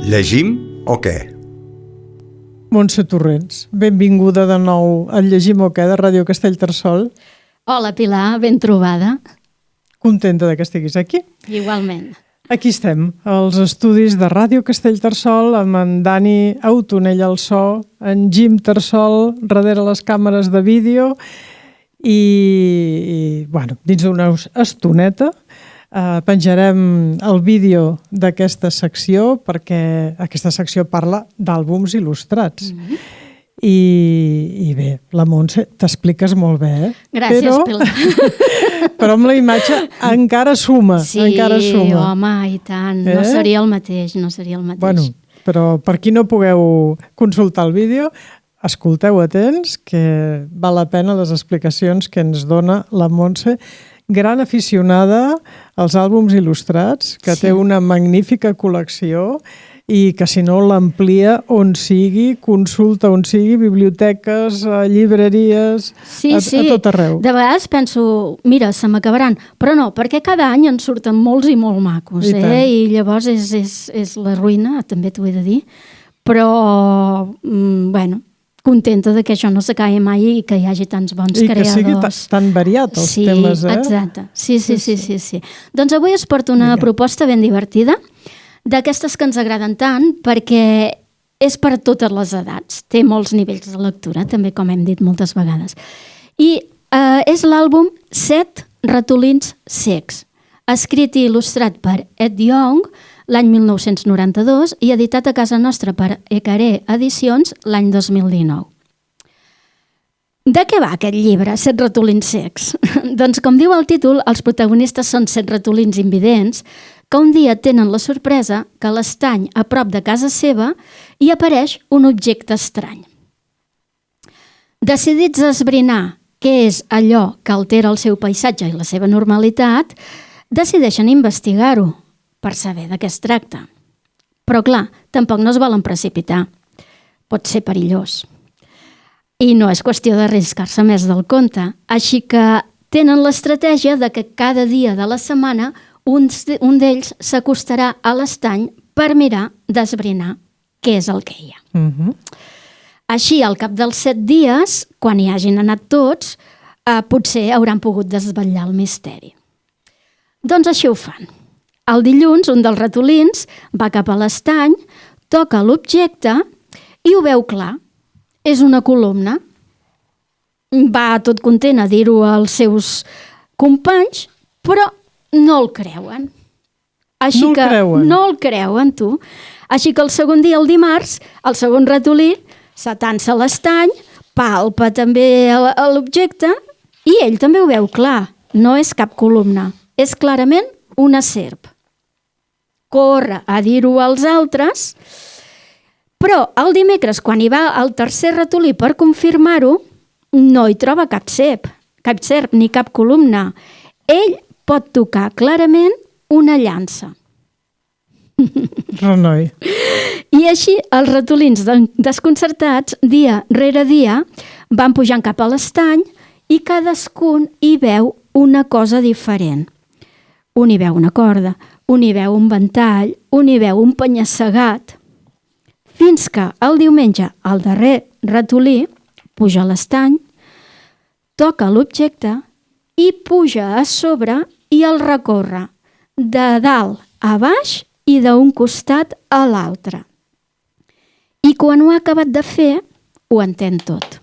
Llegim o què? Montse Torrents, benvinguda de nou al Llegim o què de Ràdio Castellterçol. Hola, Pilar, ben trobada. Contenta que estiguis aquí. Igualment. Aquí estem, als estudis de Ràdio Castellterçol, amb en Dani Autonell al so, en Jim Terçol darrere les càmeres de vídeo i bueno, dins d'una estoneta penjarem el vídeo d'aquesta secció perquè aquesta secció parla d'àlbums il·lustrats. I bé, la Montse, t'expliques molt bé, Gràcies, Pilar. Però amb la imatge encara suma. Sí, encara suma. home, i tant. No seria el mateix, no seria el mateix. Bueno, però per qui no pugueu consultar el vídeo, escolteu atents, que val la pena les explicacions que ens dona la Montse, gran aficionada als àlbums il·lustrats, que té una magnífica col·lecció i que si no l'amplia on sigui, consulta on sigui, biblioteques, llibreries, a tot arreu. De vegades penso, mira, se m'acabaran, però no, perquè cada any en surten molts i molt macos, i llavors és la ruïna, també t'ho he de dir, però, bueno, contenta de que això no s'acabi mai i que hi hagi tants bons creadors. I que sigui tan variat els temes, eh? Exacte. Sí. Doncs avui us porto una proposta ben divertida, d'aquestes que ens agraden tant, perquè és per a totes les edats. Té molts nivells de lectura, també, com hem dit moltes vegades. I és l'àlbum 7 ratolins cecs, escrit i il·lustrat per Ed Yong l'any 1992 i editat a casa nostra per Ecaré Edicions l'any 2019. De què va aquest llibre, 7 ratolins cecs? Doncs, com diu el títol, els protagonistes són 7 ratolins invidents que un dia tenen la sorpresa que a l'estany a prop de casa seva hi apareix un objecte estrany. Decidits a esbrinar què és allò que altera el seu paisatge i la seva normalitat, decideixen investigar-ho per saber de què es tracta. Però, clar, tampoc no es volen precipitar. Pot ser perillós. I no és qüestió d'arriscar-se més del compte. Així que tenen l'estratègia de que cada dia de la setmana un d'ells s'acostarà a l'estany per mirar d'esbrinar què és el que hi ha. Així, al cap dels 7 dies, quan hi hagin anat tots, potser hauran pogut desvetllar el misteri. Doncs així ho fan. El dilluns, un dels ratolins va cap a l'estany, toca l'objecte i ho veu clar. És una columna. Va tot content a dir-ho als seus companys, però no el creuen. No el creuen, tu. Així que el segon dia, el dimarts, el segon ratolí s'atansa a l'estany, palpa també l'objecte i ell també ho veu clar. No és cap columna, és clarament una serp. Corre a dir-ho als altres, però el dimecres, quan hi va el tercer ratolí per confirmar-ho, no hi troba cap serp ni cap columna. Ell pot tocar clarament una llança. Renoi. I així els ratolins desconcertats, dia rere dia, van pujant cap a l'estany i cadascun hi veu una cosa diferent. Un hi veu una corda, un hi veu un ventall, un hi veu un penya-segat, fins que el diumenge el darrer ratolí puja a l'estany, toca l'objecte i puja a sobre i el recorre de dalt a baix i d'un costat a l'altre. I quan ho ha acabat de fer, ho entén tot.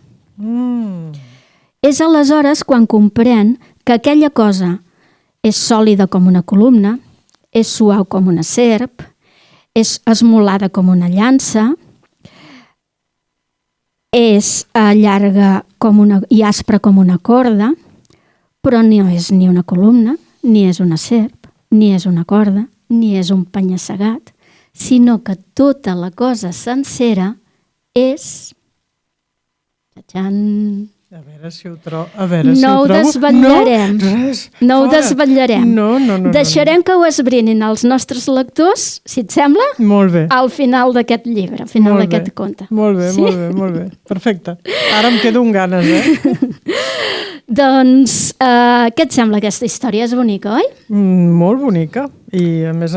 És aleshores quan comprèn que aquella cosa és sòlida com una columna, és suau com una serp, és esmolada com una llança, és llarga i aspra com una corda, però no és ni una columna, ni és una serp, ni és una corda, ni és un penya-segat, sinó que tota la cosa sencera és... Txan! A veure si ho trobo. No ho desvetllarem. No ho desvetllarem. No. Deixarem que ho esbrinin els nostres lectors, si et sembla, molt bé, al final d'aquest llibre, al final d'aquest conte. Molt bé. Perfecte. Ara em quedo amb ganes, Doncs, què et sembla aquesta història? És bonica, oi? Molt bonica i, a més,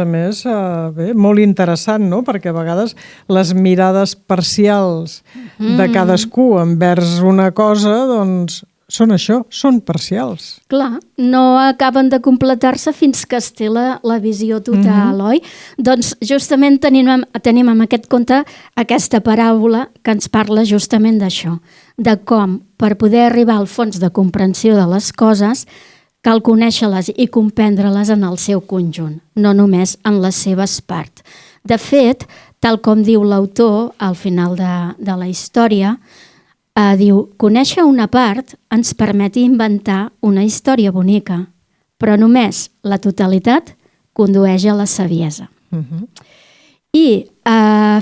bé, molt interessant, no? Perquè a vegades les mirades parcials de cadascú envers una cosa, doncs, són això, són parcials. Clar, no acaben de completar-se fins que es té la visió total, oi? Doncs justament tenim en aquest conte aquesta paràbola que ens parla justament d'això, de com, per poder arribar al fons de comprensió de les coses, cal conèixer-les i comprendre-les en el seu conjunt, no només en les seves parts. De fet, tal com diu l'autor al final de la història, diu, conèixer una part ens permet inventar una història bonica, però només la totalitat condueix a la saviesa. I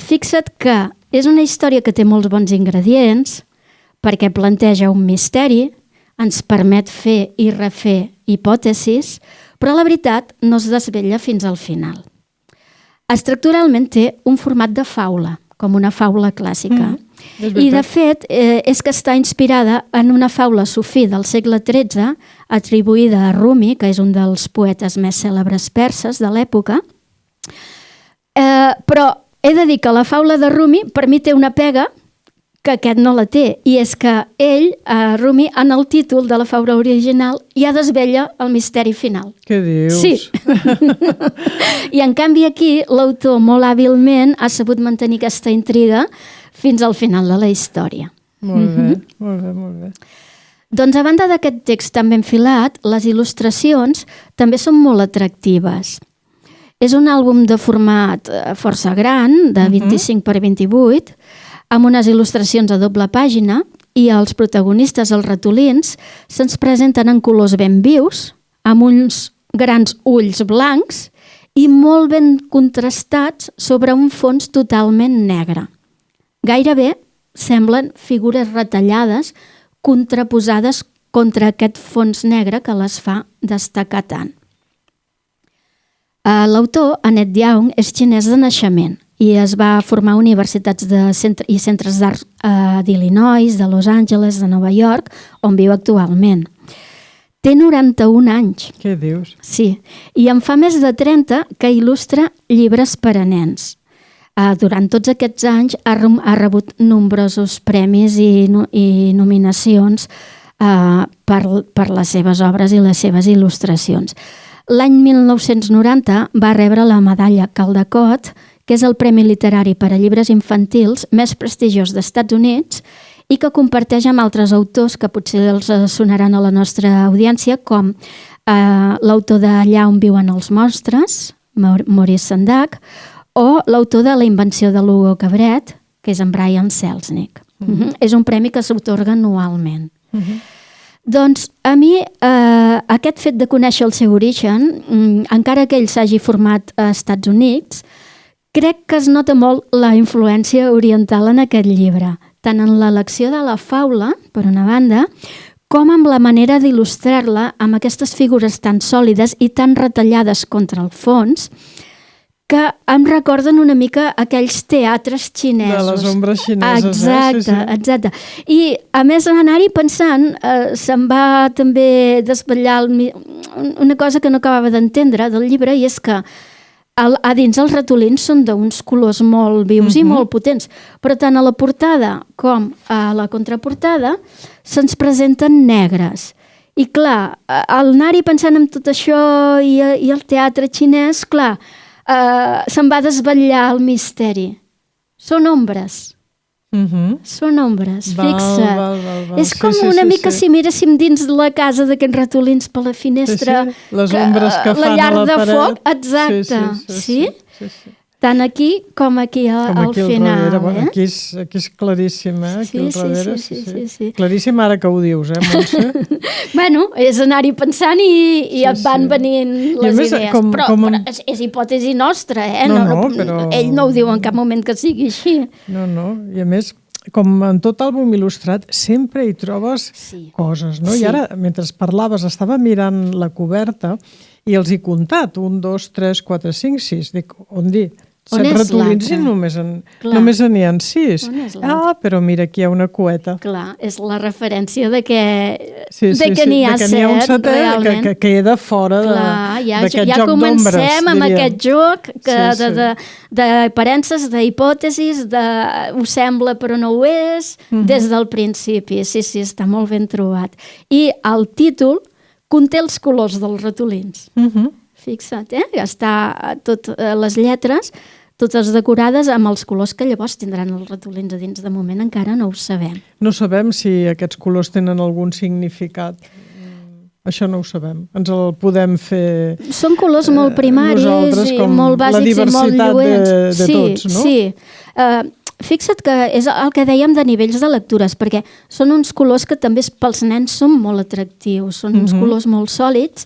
fixa't que és una història que té molts bons ingredients perquè planteja un misteri, ens permet fer i refer hipòtesis, però la veritat no es desvetlla fins al final. Estructuralment té un format de faula, com una faula clàssica. I, de fet, és que està inspirada en una faula sufí del segle XIII, atribuïda a Rumi, que és un dels poetes més cèlebres perses de l'època. Però he de dir que la faula de Rumi, per mi, té una pega que aquest no la té, i és que ell, Rumi, en el títol de la faula original, ja desvella el misteri final. Què dius? Sí. I en canvi aquí l'autor molt hàbilment ha sabut mantenir aquesta intriga fins al final de la història. Molt bé, molt bé, molt bé. Doncs a banda d'aquest text tan ben filat, les il·lustracions també són molt atractives. És un àlbum de format força gran, de 25 per 28, amb unes il·lustracions a doble pàgina, i els protagonistes, els ratolins, se'ns presenten en colors ben vius, amb uns grans ulls blancs i molt ben contrastats sobre un fons totalment negre. Gairebé semblen figures retallades contraposades contra aquest fons negre que les fa destacar tant. L'autor, Annette Young, és xinès de naixement i es va formar a universitats i centres d'art d'Illinois, de Los Angeles, de Nova York, on viu actualment. Té 91 anys. Què dius? Sí, i en fa més de 30 que il·lustra llibres per a nens. Durant tots aquests anys ha rebut nombrosos premis i nominacions per les seves obres i les seves il·lustracions. L'any 1990 va rebre la medalla Caldecott, que és el premi literari per a llibres infantils més prestigiós dels Estats Units i que comparteix amb altres autors que potser els sonaran a la nostra audiència, com l'autor de Allà on viuen els monstres, Maurice Sendak, o l'autor de La invenció de l'Hugo Cabret, que és en Brian Selznick. És un premi que s'atorga anualment. Doncs a mi aquest fet de conèixer el seu origen, encara que ell s'hagi format a Estats Units, crec que es nota molt la influència oriental en aquest llibre, tant en l'elecció de la faula, per una banda, com amb la manera d'il·lustrar-la amb aquestes figures tan sòlides i tan retallades contra el fons, que em recorden una mica aquells teatres xinesos. De les ombres xineses, exacte, exacte. I, a més, anar-hi pensant, se'm va també desvetllar una cosa que no acabava d'entendre del llibre, i és que a dins els ratolins són d'uns colors molt vius i molt potents, però tant a la portada com a la contraportada se'ns presenten negres. I clar, al anar-hi pensant en tot això i el teatre xinès, clar, se'n va desvetllar el misteri. Són ombres. Són ombres, fixa't. És com una mica si miréssim dins la casa d'aquests ratolins per la finestra. Les ombres que fan a la paret. La llar de foc, exacte. Sí? Tant aquí com aquí al final. Aquí és claríssim, aquí al darrere. Sí. Claríssim ara que ho dius, Montse? Bueno, és anar-hi pensant i et van venint les idees. Però és hipòtesi nostra, però... Ell no ho diu en cap moment que sigui així. No, i a més, com en tot àlbum il·lustrat, sempre hi trobes coses, no? I ara, mentre parlaves, estava mirant la coberta i els he comptat, 1, 2, 3, 4, 5, 6. Dic, on dir? On 7 és ratolins i l'altre? només n'hi ha 6. On és l'altre? Però mira, aquí hi ha una cueta. Clar, és la referència de que N'hi ha un 7, setè realment. que queda fora d'aquest joc d'ombres. Comencem amb aquest joc Sí. d'aparences, d'hipòtesis, ho sembla però no ho és, des del principi. Sí, està molt ben trobat. I el títol conté els colors dels ratolins. Fixa't, està les lletres totes decorades amb els colors que llavors tindran els ratolins a dins. De moment encara no ho sabem. No sabem si aquests colors tenen algun significat. Això no ho sabem. Ens el podem fer Són colors molt primaris i molt bàsics i molt lluents. de tots, no? Sí. Fixa't que és el que dèiem de nivells de lectures, perquè són uns colors que també pels nens són molt atractius, són uns colors molt sòlids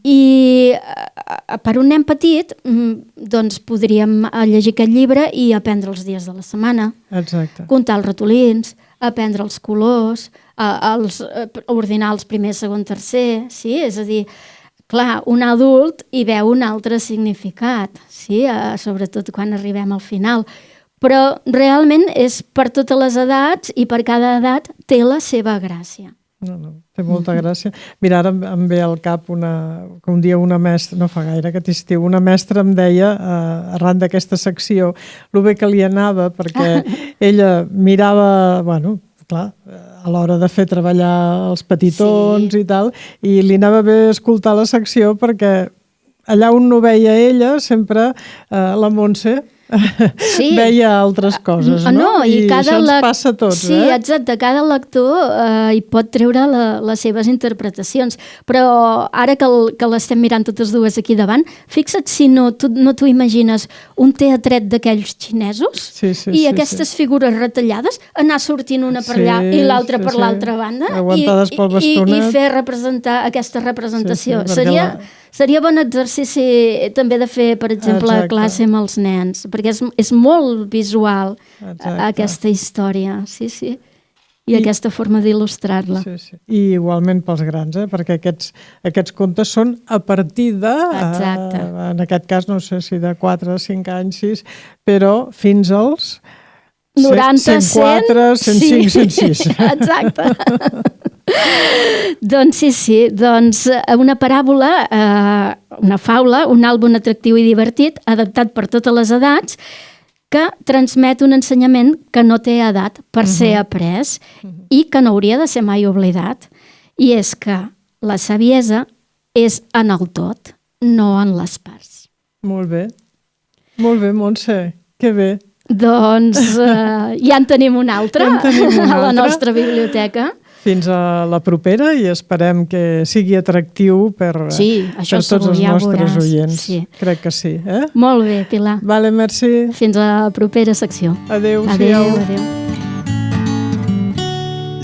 i per un nen petit doncs podríem llegir aquest llibre i aprendre els dies de la setmana, comptar els ratolins, aprendre els colors, ordenar els primer, segon, tercer, sí? És a dir, clar, un adult hi veu un altre significat, sí? Sobretot quan arribem al final. Però realment és per totes les edats i per cada edat té la seva gràcia. No, té molta gràcia. Mira, ara em ve al cap que un dia una mestra, no fa gaire, aquest estiu, una mestra em deia, arran d'aquesta secció, el bé que li anava, perquè ella mirava, clar, a l'hora de fer treballar els petitons i tal, i li anava bé escoltar la secció perquè allà on no veia ella, sempre la Montse veia altres coses, no? I això ens passa a tots, Sí, exacte. Cada lector hi pot treure les seves interpretacions. Però ara que l'estem mirant totes dues aquí davant, fixa't si no t'ho imagines un teatret d'aquells xinesos i aquestes figures retallades, anar sortint una per allà i l'altra per l'altra banda i fer representar aquesta representació. Seria bon exercici també de fer, per exemple, a classe amb els nens, perquè és molt visual aquesta història, sí. I aquesta forma d'il·lustrar-la. I igualment pels grans, perquè aquests contes són a partir de, en aquest cas no sé si de 4, 5 anys, 6, però fins als 90, 104, 105, 106. Exacte. Doncs sí, una paràbola, una faula, un àlbum atractiu i divertit, adaptat per totes les edats, que transmet un ensenyament que no té edat per ser après i que no hauria de ser mai oblidat. I és que la saviesa és en el tot, no en les parts. Molt bé, Montse, que bé. Doncs ja en tenim un altre a la nostra biblioteca. Fins a la propera i esperem que sigui atractiu per tots els nostres oients. Crec que sí. Molt bé, Pilar. Vale, merci. Fins a la propera secció. Adéu-siau. Adéu.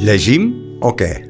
Llegim o què?